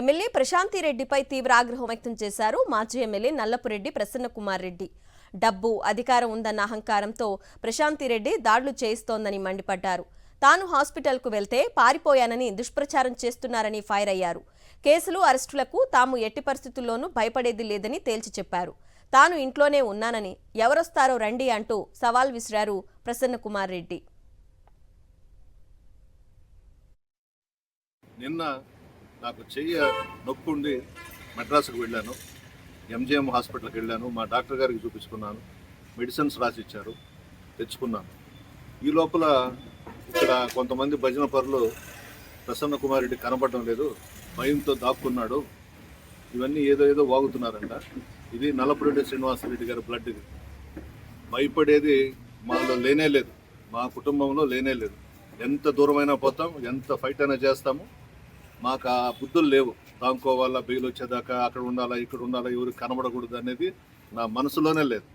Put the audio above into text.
MLA ప్రశాంతిరెడ్డిపై తీవ్ర ఆగ్రహం వ్యక్తం చేశారు మాజీ ఎమ్మెల్యే నల్లపురెడ్డి ప్రసన్నకుమార్ రెడ్డి. డబ్బు, అధికారం ఉందన్న అహంకారంతో ప్రశాంతిరెడ్డి దాడులు చేయిస్తోందని మండిపడ్డారు. తాను హాస్పిటల్కు వెళ్తే పారిపోయానని దుష్ప్రచారం చేస్తున్నారని ఫైర్ అయ్యారు. కేసులు, అరెస్టులకు తాము ఎట్టి పరిస్థితుల్లోనూ భయపడేది లేదని తేల్చి చెప్పారు. తాను ఇంట్లోనే ఉన్నానని, ఎవరొస్తారో రండి అంటూ సవాల్ విసిరారు ప్రసన్నకుమార్ రెడ్డి. నిన్న నాకు చెయ్యి నొప్పుండి మెడ్రాస్కి వెళ్ళాను. ఎంజిఎం హాస్పిటల్కి వెళ్ళాను. మా డాక్టర్ గారికి చూపించుకున్నాను. మెడిసిన్స్ రాసిచ్చారు, తెచ్చుకున్నాను. ఈ లోపల ఇక్కడ కొంతమంది భజన పరులు ప్రసన్న కుమార్ రెడ్డి కనపడడం లేదు, భయంతో దాక్కున్నాడు, ఇవన్నీ ఏదో వాగుతున్నారంట. ఇది నల్లపురెడ్డి శ్రీనివాసరెడ్డి గారి బ్లడ్. భయపడేది మాలో లేనే లేదు, మా కుటుంబంలో లేనే లేదు. ఎంత దూరమైనా పోతాం, ఎంత ఫైట్ అయినా చేస్తాము. మాకు ఆ బుద్ధులు లేవు. దాంకోవాలా, బెయిల్ వచ్చేదాకా అక్కడ ఉండాలా, ఇక్కడ ఉండాలా, ఎవరికి కనబడకూడదు అనేది నా మనసులోనే లేదు.